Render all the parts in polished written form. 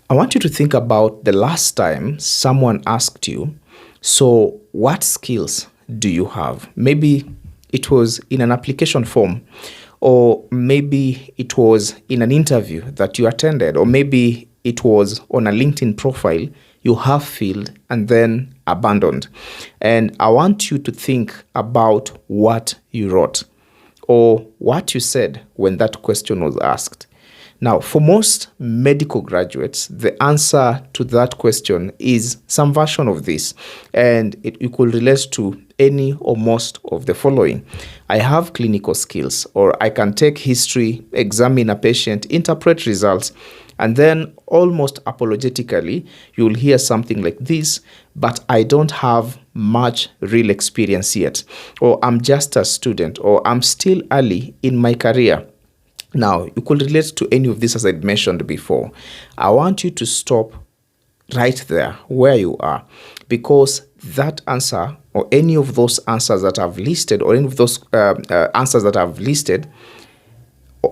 I want you to think about the last time someone asked you, so what skills do you have? Maybe it was in an application form, or maybe it was in an interview that you attended, or maybe it was on a LinkedIn profile you have filled and then abandoned. And I want you to think about what you wrote or what you said when that question was asked. Now, for most medical graduates, the answer to that question is some version of this, and it could relate to any or most of the following. I have clinical skills, or I can take history, examine a patient, interpret results, and then almost apologetically, you'll hear something like this, but I don't have much real experience yet, or I'm just a student, or I'm still early in my career. Now, you could relate to any of this as I mentioned before. I want you to stop right there where you are, because that answer or any of those answers that I've listed, or any of those answers that I've listed,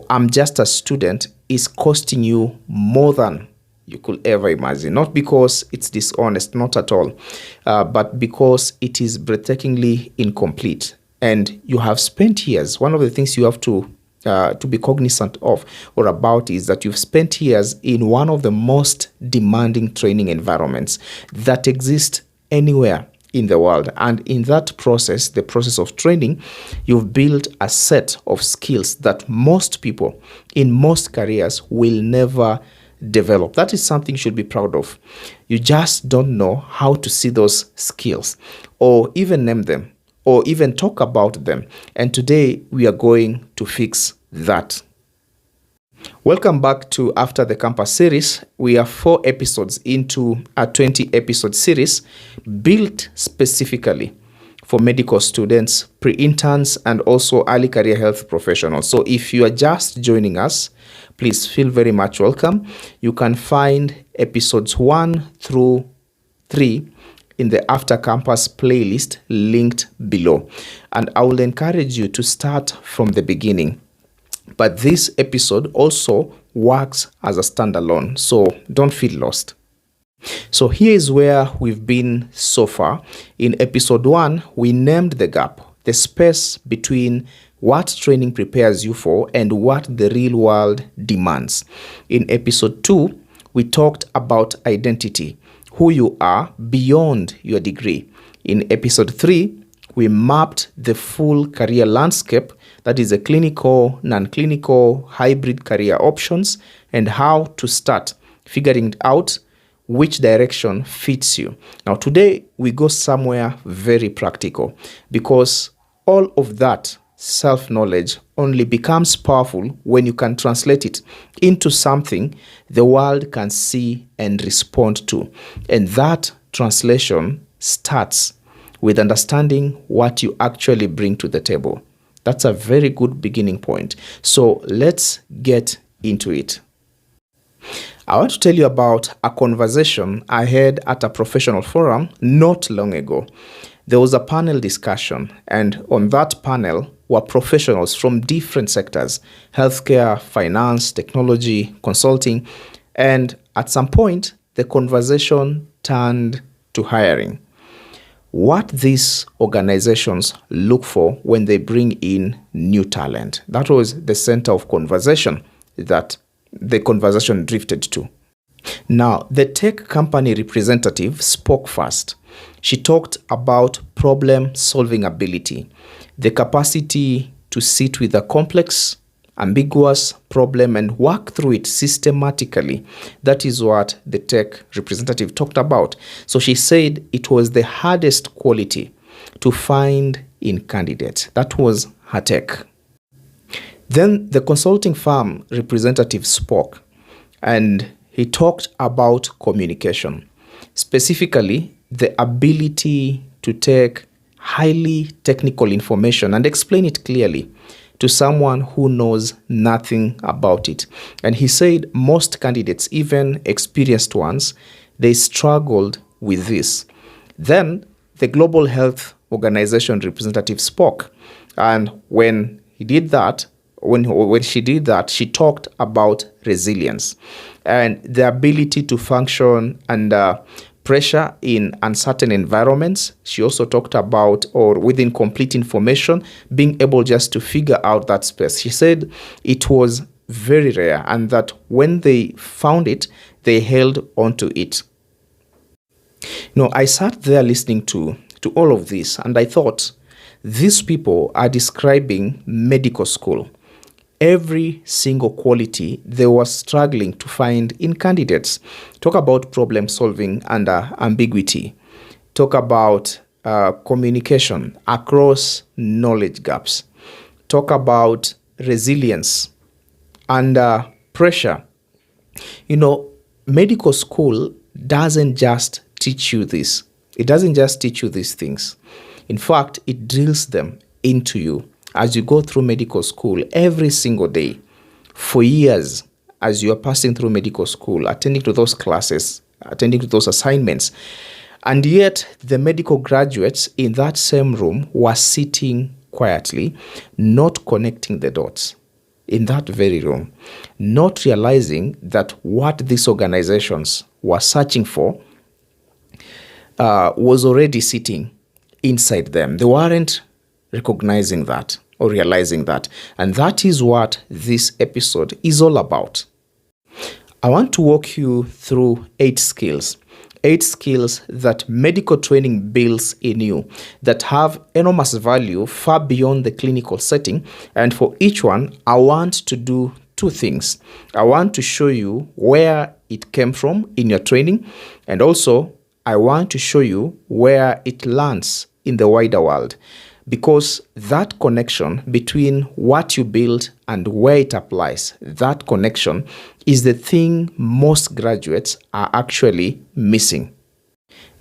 I'm just a student, is costing you more than you could ever imagine. Not because it's dishonest, not at all, but because it is breathtakingly incomplete. And you have spent years. One of the things you have to be cognizant of or about is that you've spent years in one of the most demanding training environments that exist anywhere in the world. And in that process, the process of training, you've built a set of skills that most people in most careers will never develop. That is something you should be proud of. You just don't know how to see those skills or even name them, or even talk about them. And today we are going to fix that. Welcome back to After the Campus series. We are 4 episodes into a 20-episode series built specifically for medical students, pre-interns, and also early career health professionals. So if you are just joining us, please feel very much welcome. You can find episodes 1 through 3 in the After Campus playlist linked below. And I will encourage you to start from the beginning. But this episode also works as a standalone, so don't feel lost. So here is where we've been so far. In episode 1, we named the gap, the space between what training prepares you for and what the real world demands. In episode 2, we talked about identity, who you are beyond your degree. In episode 3, we mapped the full career landscape, that is the clinical, non-clinical, hybrid career options, and how to start figuring out which direction fits you. Now today, we go somewhere very practical, because all of that self-knowledge only becomes powerful when you can translate it into something the world can see and respond to. And that translation starts with understanding what you actually bring to the table. That's a very good beginning point. So let's get into it. I want to tell you about a conversation I had at a professional forum not long ago. There was a panel discussion, and on that panel were professionals from different sectors: healthcare, finance, technology, consulting, and at some point, the conversation turned to hiring. What these organizations look for when they bring in new talent. That was the center of conversation that the conversation drifted to. Now, the tech company representative spoke first. She talked about problem-solving ability, the capacity to sit with a complex, ambiguous problem and work through it systematically. That is what the tech representative talked about. So she said it was the hardest quality to find in candidates. That was her take. Then the consulting firm representative spoke, and he talked about communication, specifically the ability to take highly technical information and explain it clearly to someone who knows nothing about it. And he said most candidates, even experienced ones, they struggled with this. Then the Global Health Organization representative spoke. And when he did that, when she did that, she talked about resilience and the ability to function under pressure in uncertain environments. She also talked about, or with incomplete information, being able just to figure out that space. She said it was very rare and that when they found it, they held onto it. I sat there listening to all of this, and I thought, these people are describing medical school. Every single quality they were struggling to find in candidates. Talk about problem solving under ambiguity. Talk about communication across knowledge gaps. Talk about resilience under pressure. Medical school doesn't just teach you this. It doesn't just teach you these things. In fact, it drills them into you as you go through medical school every single day for years, as you are passing through medical school, attending to those classes, attending to those assignments. And yet the medical graduates in that same room were sitting quietly, not connecting the dots in that very room, not realizing that what these organizations were searching for was already sitting inside them. They weren't recognizing that or realizing that. And that is what this episode is all about. I want to walk you through 8 skills that medical training builds in you that have enormous value far beyond the clinical setting. And for each one, I want to do 2 things. I want to show you where it came from in your training, and also I want to show you where it lands in the wider world, because that connection between what you build and where it applies, that connection is the thing most graduates are actually missing.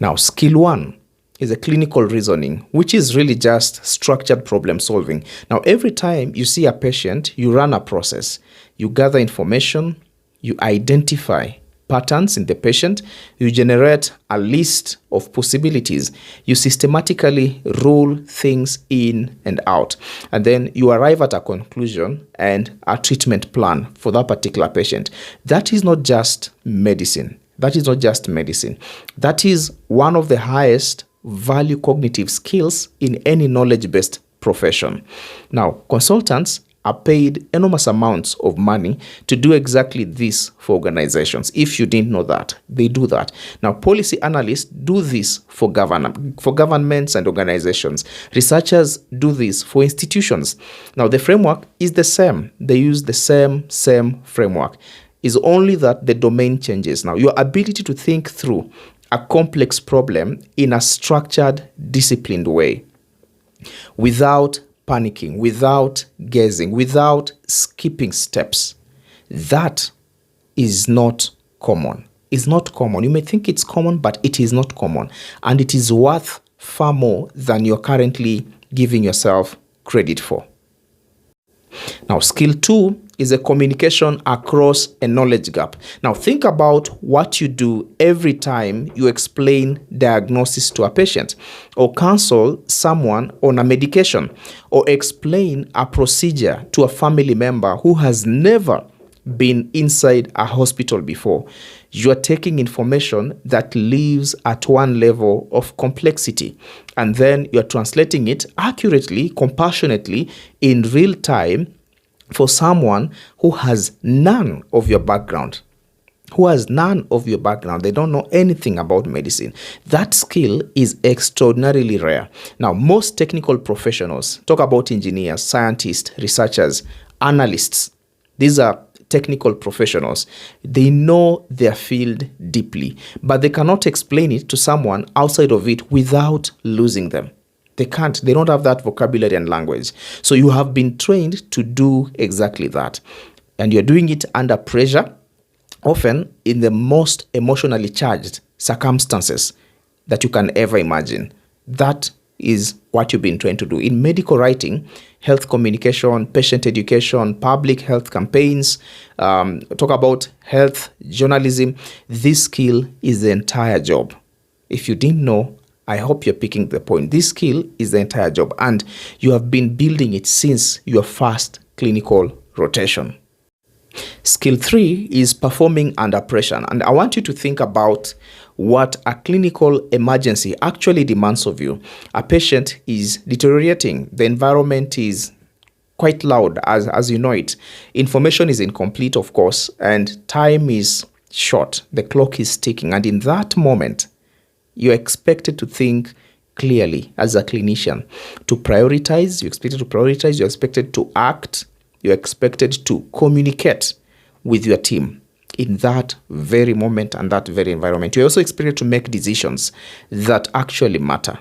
Now, skill 1 is a clinical reasoning, which is really just structured problem solving. Now, every time you see a patient, you run a process. You gather information, you identify patterns in the patient, you generate a list of possibilities, you systematically rule things in and out, and then you arrive at a conclusion and a treatment plan for that particular patient. That is not just medicine. That is one of the highest value cognitive skills in any knowledge-based profession. Now, consultants are paid enormous amounts of money to do exactly this for organizations. If you didn't know that, they do that. Now, policy analysts do this for governments and organizations. Researchers do this for institutions. Now, the framework is the same. They use the same framework. It's only that the domain changes. Now, your ability to think through a complex problem in a structured, disciplined way, without panicking, without guessing, without skipping steps. That is not common. It's not common. You may think it's common, but it is not common. And it is worth far more than you're currently giving yourself credit for. Now, skill 2 is a communication across a knowledge gap. Now, think about what you do every time you explain diagnosis to a patient, or counsel someone on a medication, or explain a procedure to a family member who has never been inside a hospital before. You are taking information that lives at one level of complexity, and then you are translating it accurately, compassionately, in real time for someone who has none of your background. They don't know anything about medicine. That skill is extraordinarily rare. Now, most technical professionals, talk about engineers, scientists, researchers, analysts. These are technical professionals. They know their field deeply, but they cannot explain it to someone outside of it without losing them. They can't. They don't have that vocabulary and language. So you have been trained to do exactly that. And you're doing it under pressure, often in the most emotionally charged circumstances that you can ever imagine. That is what you've been trained to do. In medical writing, health communication, patient education, public health campaigns, talk about health journalism. This skill is the entire job. If you didn't know, I hope you're picking the point. This skill is the entire job, and you have been building it since your first clinical rotation. Skill 3 is performing under pressure. And I want you to think about what a clinical emergency actually demands of you. A patient is deteriorating. The environment is quite loud, as you know it. Information is incomplete, of course, and time is short. The clock is ticking. And in that moment, you're expected to think clearly as a clinician, to prioritize. You're expected to prioritize. You're expected to act. You're expected to communicate with your team in that very moment and that very environment. You're also expected to make decisions that actually matter.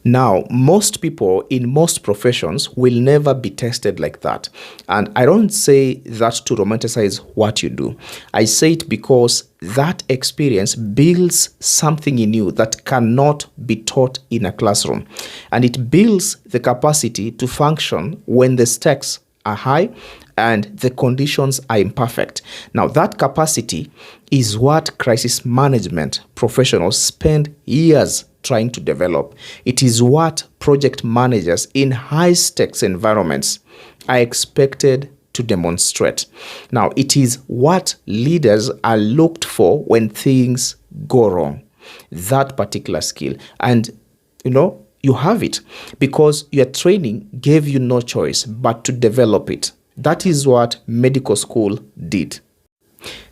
Now, most people in most professions will never be tested like that. And I don't say that to romanticize what you do. I say it because that experience builds something in you that cannot be taught in a classroom. And it builds the capacity to function when the stakes are high and the conditions are imperfect. Now, that capacity is what crisis management professionals spend years trying to develop. It is what project managers in high-stakes environments are expected to demonstrate. Now, it is what leaders are looked for when things go wrong. That particular skill. And, you have it because your training gave you no choice but to develop it. That is what medical school did.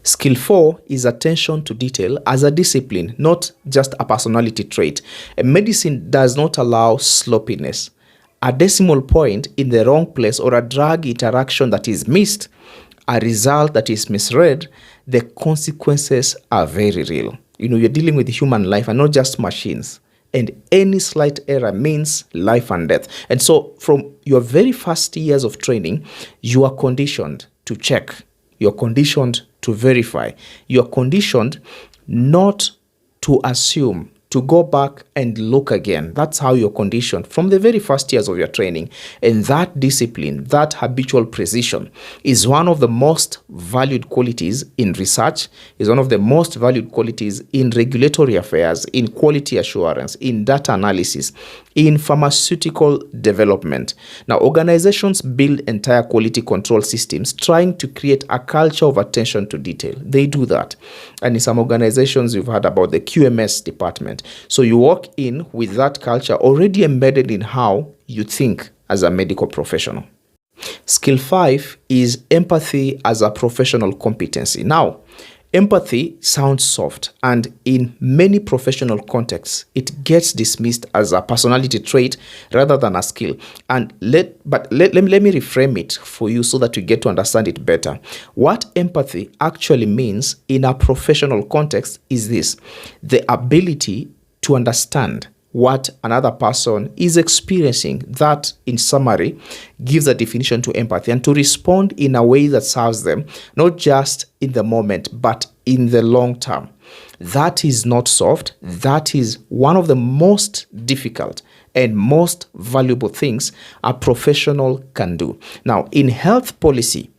Skill 4 is attention to detail as a discipline, not just a personality trait. Medicine does not allow sloppiness. A decimal point in the wrong place or a drug interaction that is missed, a result that is misread, the consequences are very real. You're dealing with human life and not just machines. And any slight error means life and death. And so from your very first years of training, you are conditioned to check. You're conditioned to verify. You're conditioned not to assume, to go back and look again. That's how you're conditioned from the very first years of your training. And that discipline, that habitual precision is one of the most valued qualities in research, is one of the most valued qualities in regulatory affairs, in quality assurance, in data analysis, in pharmaceutical development. Now, organizations build entire quality control systems trying to create a culture of attention to detail. They do that. And in some organizations, you've heard about the QMS department. So you walk in with that culture already embedded in how you think as a medical professional. Skill 5 is empathy as a professional competency. Now, empathy sounds soft, and in many professional contexts, it gets dismissed as a personality trait rather than a skill. And let me reframe it for you so that you get to understand it better. What empathy actually means in a professional context is this: the ability to understand what another person is experiencing. That, in summary, gives a definition to empathy, and to respond in a way that serves them, not just in the moment, but in the long term. That is not soft. That is one of the most difficult and most valuable things a professional can do. Now, in health policy,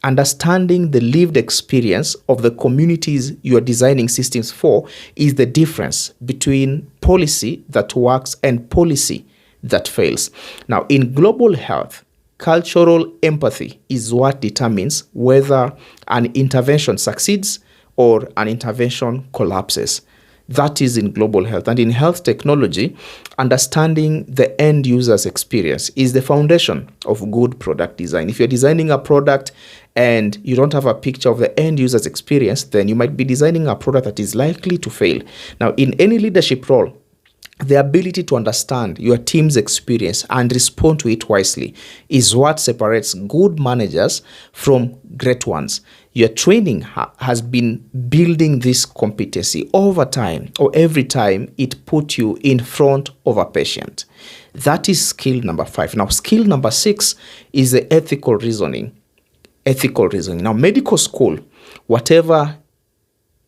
understanding the lived experience of the communities you are designing systems for is the difference between policy that works and policy that fails. Now, in global health, cultural empathy is what determines whether an intervention succeeds or an intervention collapses. That is in global health. And in health technology, understanding the end user's experience is the foundation of good product design. If you're designing a product and you don't have a picture of the end user's experience, then you might be designing a product that is likely to fail. Now, in any leadership role, the ability to understand your team's experience and respond to it wisely is what separates good managers from great ones. Your training has been building this competency over time, or every time it put you in front of a patient. That is skill number 5. Now, skill number 6 is the ethical reasoning. Ethical reasoning. Now, medical school, whatever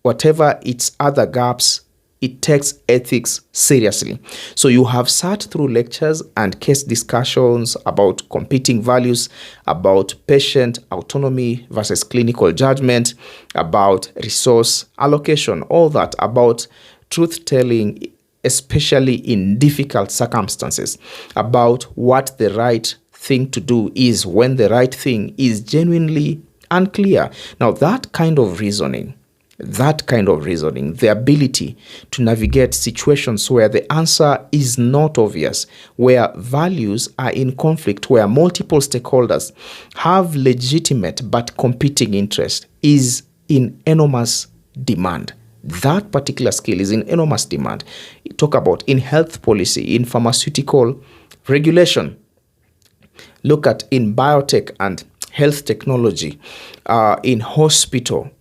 its other gaps, it takes ethics seriously. So you have sat through lectures and case discussions about competing values, about patient autonomy versus clinical judgment, about resource allocation, all that, about truth-telling, especially in difficult circumstances, about what the right thing to do is when the right thing is genuinely unclear. Now, that kind of reasoning, the ability to navigate situations where the answer is not obvious, where values are in conflict, where multiple stakeholders have legitimate but competing interests, is in enormous demand. That particular skill is in enormous demand. Talk about in health policy, in pharmaceutical regulation. Look at in biotech and health technology, in hospital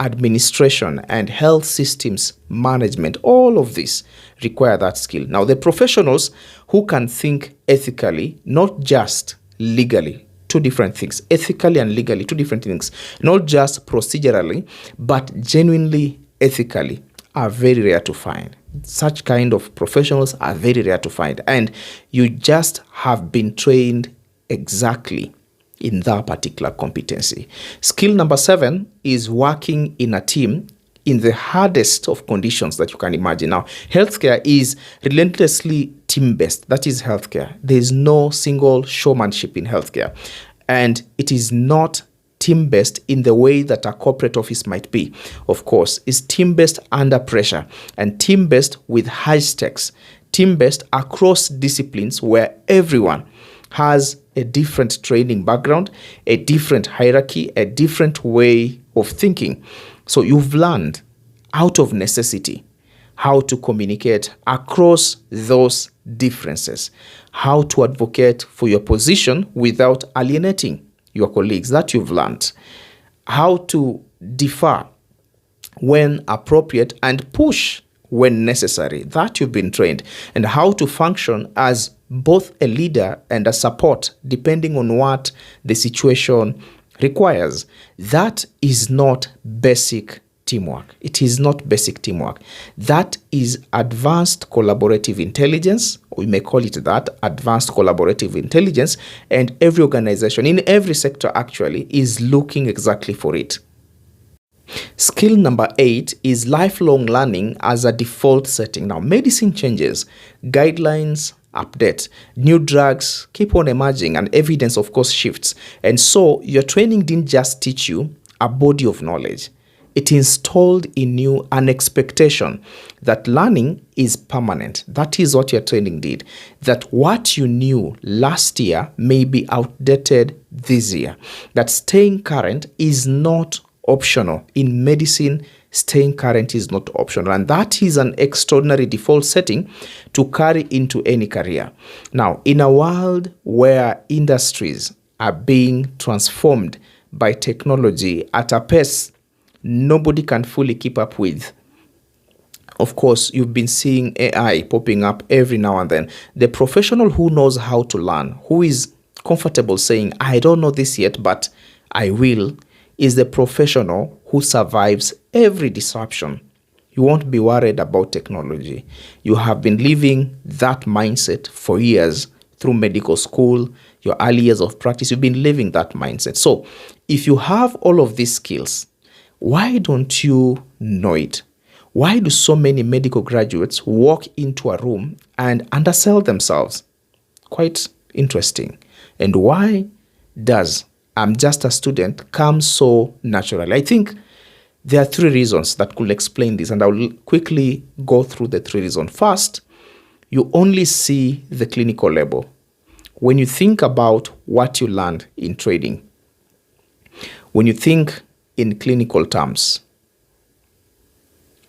administration and health systems management. All of this require that skill. Now, the professionals who can think ethically, not just legally, two different things. Ethically and legally, two different things. Not just procedurally, but genuinely ethically, are very rare to find. Such kind of professionals are very rare to find. And you just have been trained exactly in that particular competency. Skill number 7 is working in a team in the hardest of conditions that you can imagine. Now, healthcare is relentlessly team-based. That is healthcare. There is no single showmanship in healthcare. And it is not team-based in the way that a corporate office might be. Of course, it's team-based under pressure and team-based with high stakes, team-based across disciplines where everyone has a different training background, a different hierarchy, a different way of thinking. So you've learned out of necessity how to communicate across those differences, how to advocate for your position without alienating your colleagues. That you've learned. How to differ when appropriate and push when necessary. That you've been trained. And how to function as both a leader and a support depending on what the situation requires. That is not basic teamwork. It is not basic teamwork. That is advanced collaborative intelligence. We may call it that, advanced collaborative intelligence. And every organization in every sector actually is looking exactly for it. Skill number 8 is lifelong learning as a default setting. Now, medicine changes, guidelines update, new drugs keep on emerging, and evidence, of course, shifts. And so your training didn't just teach you a body of knowledge. It installed in you an expectation that learning is permanent. That is what your training did. That what you knew last year may be outdated this year. That staying current is not optional. In medicine, staying current is not optional. And that is an extraordinary default setting to carry into any career. Now, in a world where industries are being transformed by technology at a pace nobody can fully keep up with. Of course, you've been seeing AI popping up every now and then. The professional who knows how to learn, who is comfortable saying, I don't know this yet, but I will, is the professional who survives every disruption. You won't be worried about technology. You have been living that mindset for years through medical school, your early years of practice. You've been living that mindset. So if you have all of these skills, why don't you know it? Why do so many medical graduates walk into a room and undersell themselves? Quite interesting. And why does I'm just a student come so naturally? I think there are 3 reasons that could explain this, and I will quickly go through the 3 reasons. First, you only see the clinical label. When you think about what you learned in training, when you think in clinical terms,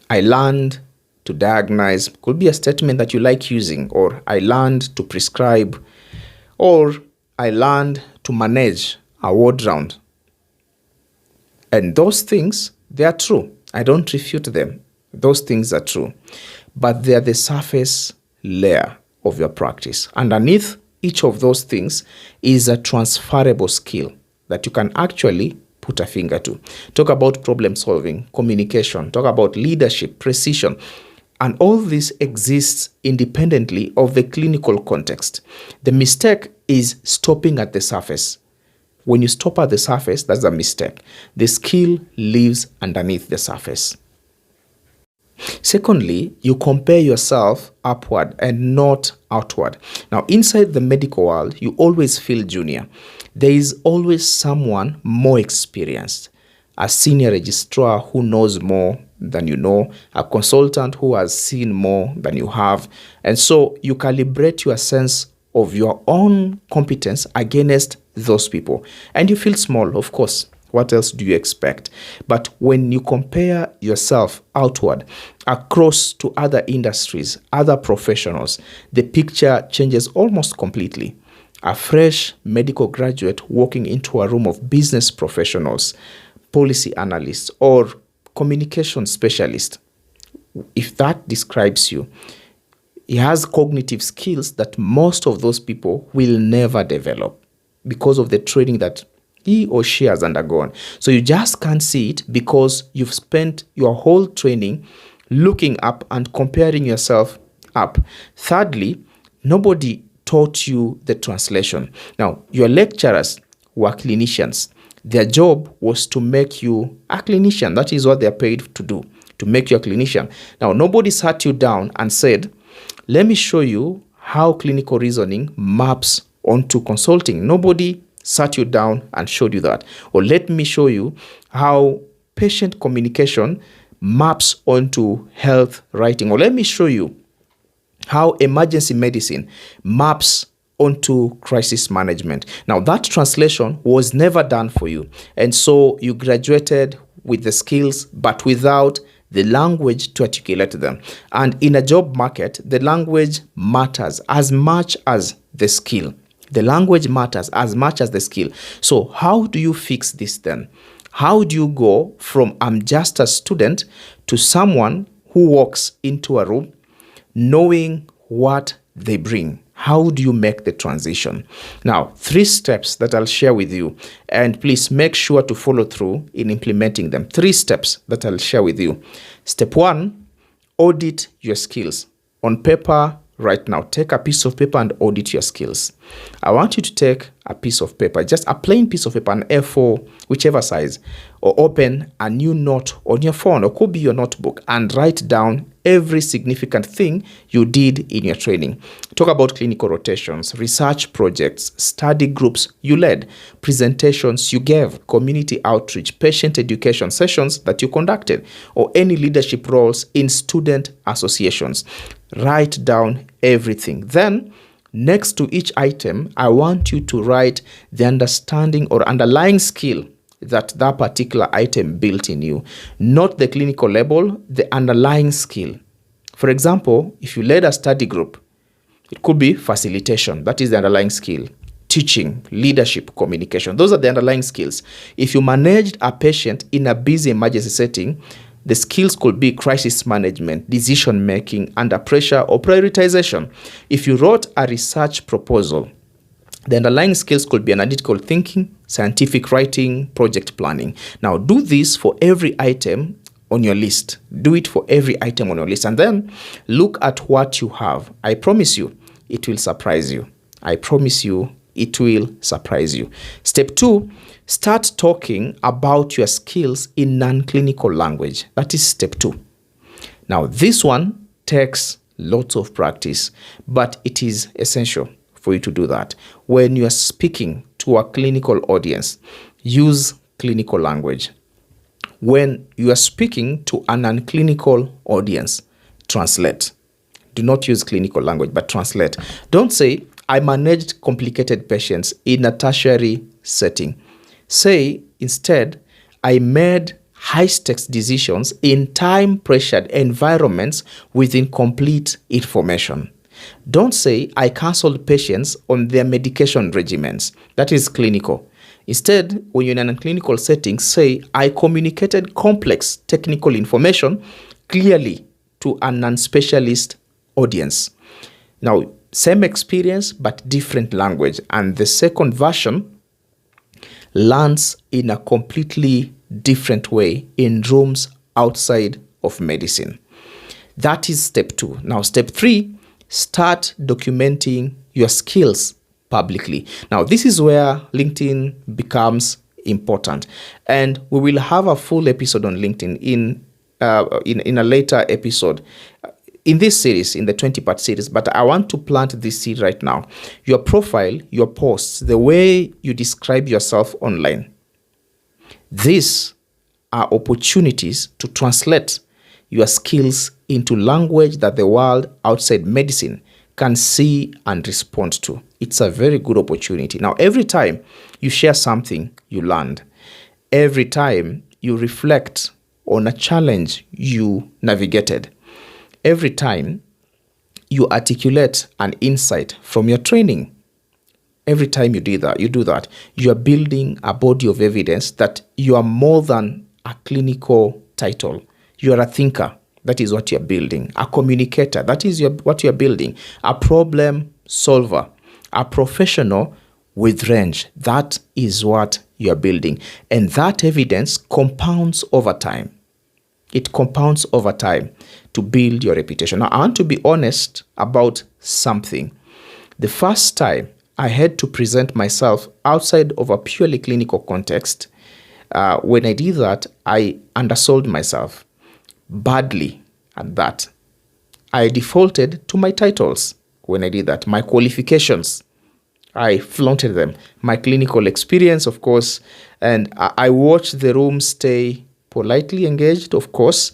I learned to diagnose, could be a statement that you like using, or I learned to prescribe, or I learned to manage a ward round. And those things, they are true. I don't refute them. Those things are true. But they are the surface layer of your practice. Underneath each of those things is a transferable skill that you can actually put a finger to. Talk about problem solving, communication, talk about leadership, precision. And all this exists independently of the clinical context. The mistake is stopping at the surface. When you stop at the surface, that's a mistake. The skill lives underneath the surface. Secondly, you compare yourself upward and not outward. Now, inside the medical world, you always feel junior. There is always someone more experienced, a senior registrar who knows more than you know, a consultant who has seen more than you have. And so you calibrate your sense of your own competence against those people. And you feel small, of course. What else do you expect? But when you compare yourself outward across to other industries, other professionals, the picture changes almost completely. A fresh medical graduate walking into a room of business professionals, policy analysts, or communication specialists, if that describes you, he has cognitive skills that most of those people will never develop because of the training that he or she has undergone. So you just can't see it because you've spent your whole training looking up and comparing yourself up. Thirdly, nobody taught you the translation. Now, your lecturers were clinicians. Their job was to make you a clinician. That is what they're paid to do, to make you a clinician. Now, nobody sat you down and said, let me show you how clinical reasoning maps onto consulting. Nobody sat you down and showed you that. Or let me show you how patient communication maps onto health writing. Or let me show you how emergency medicine maps onto crisis management. Now, that translation was never done for you. And so you graduated with the skills, but without the language to articulate them. And in a job market, the language matters as much as the skill. The language matters as much as the skill. So how do you fix this then? How do you go from I'm just a student to someone who walks into a room knowing what they bring? How do you make the transition? Now, 3 steps that I'll share with you, and please make sure to follow through in implementing them. 3 steps that I'll share with you. Step 1, audit your skills. On paper, right now, take a piece of paper and audit your skills. I want you to take a piece of paper, just a plain piece of paper, an A4, whichever size, or open a new note on your phone, or could be your notebook, and write down every significant thing you did in your training. Talk about clinical rotations, research projects, study groups you led, presentations you gave, community outreach, patient education sessions that you conducted, or any leadership roles in student associations. Write down everything. Then, next to each item, I want you to write the understanding or underlying skill that particular item built in you, not the clinical label, the underlying skill. For example, if you led a study group, it could be facilitation. That is the underlying skill. Teaching, leadership, communication. Those are the underlying skills. If you managed a patient in a busy emergency setting, the skills could be crisis management, decision making under pressure, or prioritization. If you wrote a research proposal, the underlying skills could be analytical thinking, scientific writing, project planning. Now, do this for every item on your list. Do it for every item on your list. And then look at what you have. I promise you, it will surprise you. I promise you, it will surprise you. Step 2, start talking about your skills in non-clinical language. That is step 2. Now, this one takes lots of practice, but it is essential for you to do that. When you are speaking to a clinical audience, use clinical language. When you are speaking to a non-clinical audience, translate. Do not use clinical language, but translate. Don't say, I managed complicated patients in a tertiary setting. Say, instead, I made high-stakes decisions in time-pressured environments with incomplete information. Don't say, I counseled patients on their medication regimens. That is clinical. Instead, when you're in a clinical setting, say, I communicated complex technical information clearly to a non-specialist audience. Now, same experience, but different language. And the second version lands in a completely different way in rooms outside of medicine. That is step 2. Now, step 3, start documenting your skills publicly. Now, this is where LinkedIn becomes important. And we will have a full episode on LinkedIn in in a later episode in this series, in the 20-part series, but I want to plant this seed right now. Your profile, your posts, the way you describe yourself online, these are opportunities to translate your skills into language that the world outside medicine can see and respond to. It's a very good opportunity. Now, every time you share something you learned, every time you reflect on a challenge you navigated, every time you articulate an insight from your training, every time you do that, you are building a body of evidence that you are more than a clinical title. You are a thinker. That is what you're building. A communicator. That is what you're building. A problem solver. A professional with range. That is what you're building. And that evidence compounds over time. It compounds over time to build your reputation. Now, I want to be honest about something. The first time I had to present myself outside of a purely clinical context, when I did that, I undersold myself badly at that. I defaulted to my titles when I did that. My qualifications, I flaunted them. My clinical experience, of course, and I watched the room stay politely engaged, of course,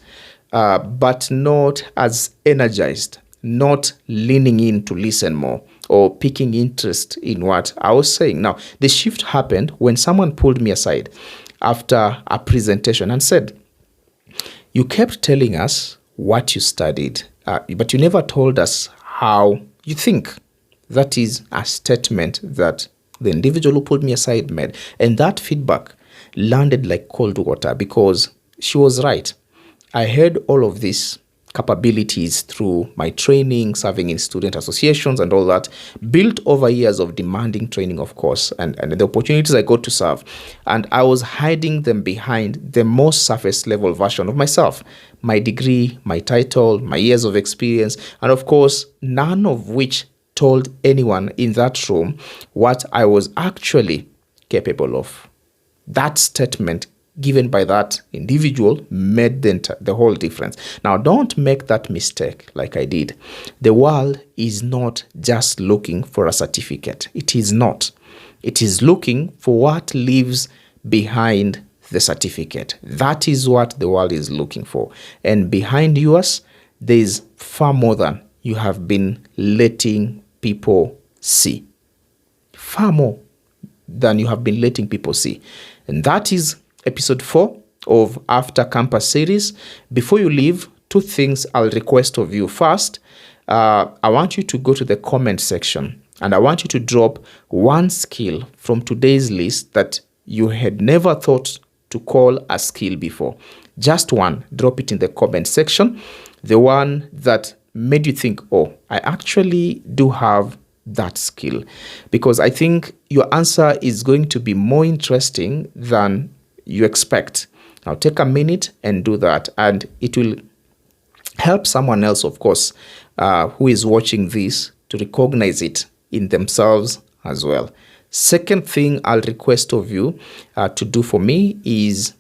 but not as energized, not leaning in to listen more or picking interest in what I was saying. Now, the shift happened when someone pulled me aside after a presentation and said, "You kept telling us what you studied, but you never told us how you think." That is a statement that the individual who pulled me aside made. And that feedback landed like cold water because she was right. I had all of these capabilities through my training, serving in student associations and all that, built over years of demanding training, of course, and the opportunities I got to serve. And I was hiding them behind the most surface level version of myself, my degree, my title, my years of experience, and of course, none of which told anyone in that room what I was actually capable of. That statement given by that individual made the whole difference. Now, don't make that mistake like I did. The world is not just looking for a certificate. It is not. It is looking for what lives behind the certificate. That is what the world is looking for. And behind yours, there is far more than you have been letting people see. Far more than you have been letting people see. And that is episode 4 of After Campus series. Before you leave, 2 things I'll request of you. First, I want you to go to the comment section and I want you to drop one skill from today's list that you had never thought to call a skill before. Just one. Drop it in the comment section. The one that made you think, oh, I actually do have that skill. Because I think your answer is going to be more interesting than you expect. Now take a minute and do that, and it will help someone else, of course, who is watching this to recognize it in themselves as well. Second thing I'll request of you to do for me is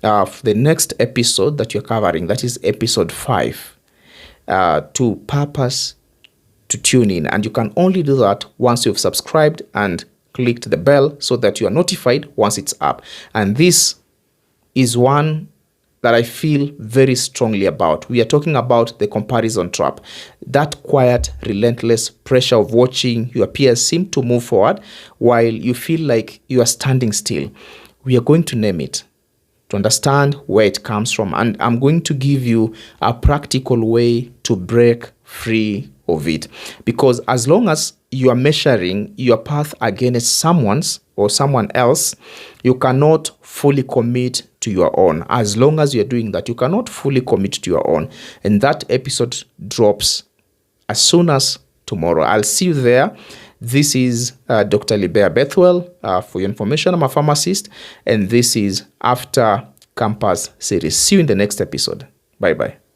the next episode that you're covering, that is episode 5, to purpose to tune in. And you can only do that once you've subscribed and clicked the bell so that you are notified once it's up. And this is one that I feel very strongly about. We are talking about the comparison trap. That quiet, relentless pressure of watching your peers seem to move forward while you feel like you are standing still. We are going to name it to understand where it comes from. And I'm going to give you a practical way to break free of it. Because as long as you are measuring your path against someone's or someone else, you cannot fully commit to your own. As long as you're doing that, you cannot fully commit to your own. And that episode drops as soon as tomorrow. I'll see you there. This is Dr. Libea Bethwell. For your information, I'm a pharmacist, and this is After Campus series. See you in the next episode. Bye-bye.